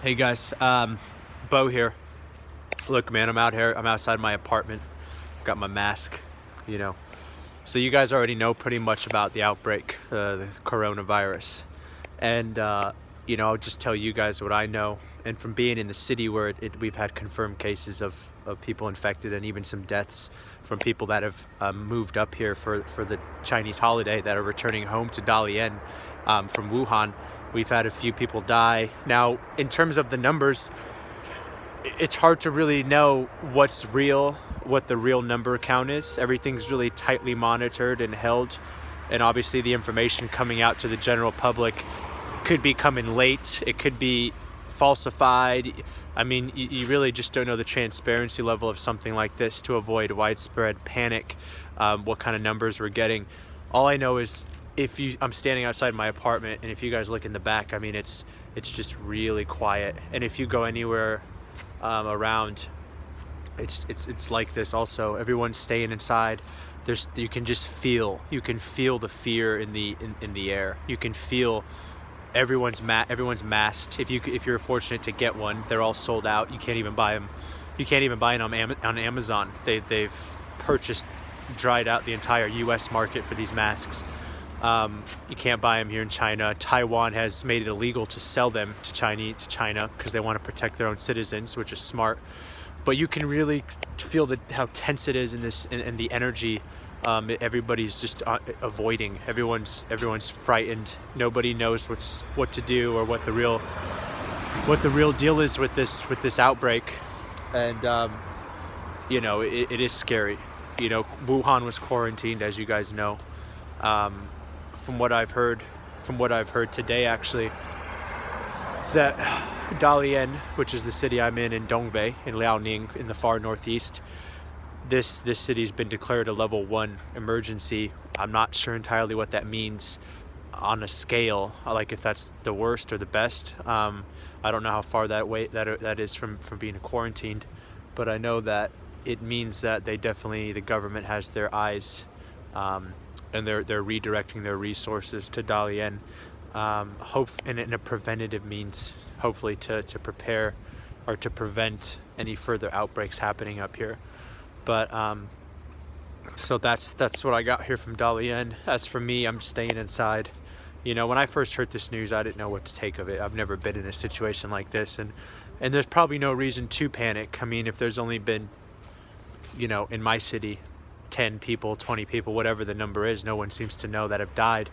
Hey guys, Bo here. Look, man, I'm out here. I'm outside my apartment. Got my mask, you know. So you guys already know pretty much about the outbreak, the coronavirus, and I'll just tell you guys what I know. And from being in the city where we've had confirmed cases of people infected and even some deaths from people that have moved up here for the Chinese holiday that are returning home to Dalian from Wuhan. We've had a few people die. Now, in terms of the numbers, it's hard to really know what's real, what the real number count is. Everything's really tightly monitored and held. And obviously the information coming out to the general public could be coming late. It could be falsified. I mean, you really just don't know the transparency level of something like this to avoid widespread panic, what kind of numbers we're getting. All I know is I'm standing outside my apartment, and if you guys look in the back, I mean, it's just really quiet. And if you go anywhere around, it's like this also. Everyone's staying inside. You can feel the fear in the air. You can feel everyone's masked. If you're fortunate to get one, they're all sold out. You can't even buy them. You can't even buy them on Amazon. They've purchased, dried out the entire U.S. market for these masks. You can't buy them here in China. Taiwan has made it illegal to sell them to China because they want to protect their own citizens, which is smart. But you can really feel how tense it is in this, and the energy. Everybody's just avoiding. Everyone's frightened. Nobody knows what to do or what the real deal is with this outbreak. And it is scary. Wuhan was quarantined, as you guys know. From what I've heard today, actually, is that Dalian, which is the city I'm in Dongbei, in Liaoning, in the far northeast, this city's been declared a level 1 emergency. I'm not sure entirely what that means on a scale, like if that's the worst or the best. I don't know how far that is from being quarantined, but I know that it means that the government has their eyes, and they're redirecting their resources to Dalian, in a preventative means, hopefully to prepare or to prevent any further outbreaks happening up here. But so that's what I got here from Dalian. As for me, I'm staying inside. When I first heard this news, I didn't know what to take of it. I've never been in a situation like this, and there's probably no reason to panic. I mean, if there's only been, in my city, 10 people, 20 people, whatever the number is, no one seems to know that have died.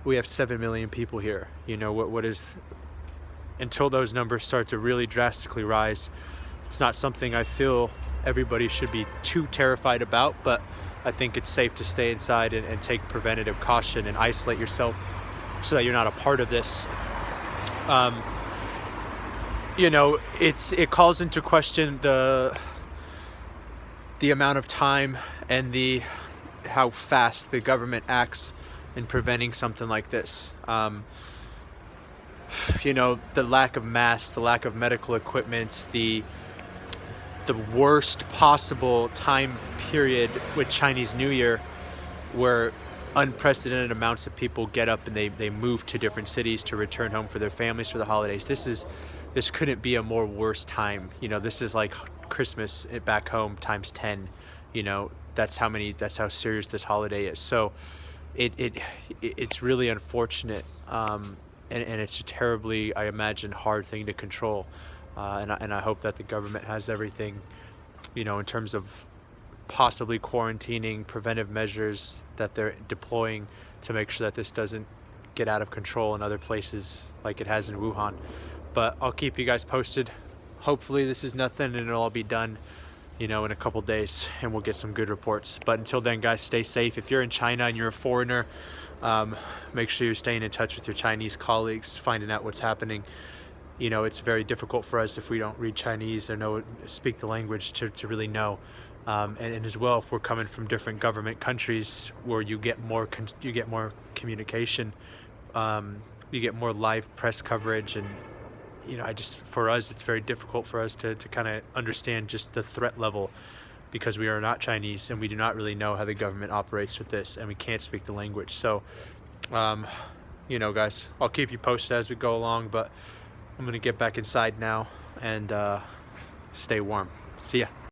We have 7 million people here. What is, until those numbers start to really drastically rise, it's not something I feel everybody should be too terrified about, but I think it's safe to stay inside and take preventative caution and isolate yourself so that you're not a part of this. It calls into question the amount of time and how fast the government acts in preventing something like this. The lack of masks, the lack of medical equipment, the worst possible time period with Chinese New Year, where unprecedented amounts of people get up and they move to different cities to return home for their families for the holidays. This couldn't be a more worse time. This is like Christmas back home times 10. That's how serious this holiday is. So it's really unfortunate, and it's a terribly, I imagine, hard thing to control. And I hope that the government has everything, in terms of possibly quarantining, preventive measures that they're deploying to make sure that this doesn't get out of control in other places like it has in Wuhan. But I'll keep you guys posted. Hopefully this is nothing and it'll all be done, in a couple days, and we'll get some good reports. But until then, guys, stay safe. If you're in China and you're a foreigner, make sure you're staying in touch with your Chinese colleagues, finding out what's happening. It's very difficult for us if we don't read Chinese or speak the language to really know. And as well, if we're coming from different government countries where you get more communication, you get more live press coverage, and for us, it's very difficult for us to kind of understand just the threat level, because we are not Chinese and we do not really know how the government operates with this, and we can't speak the language. So, guys, I'll keep you posted as we go along, but I'm gonna get back inside now and stay warm. See ya.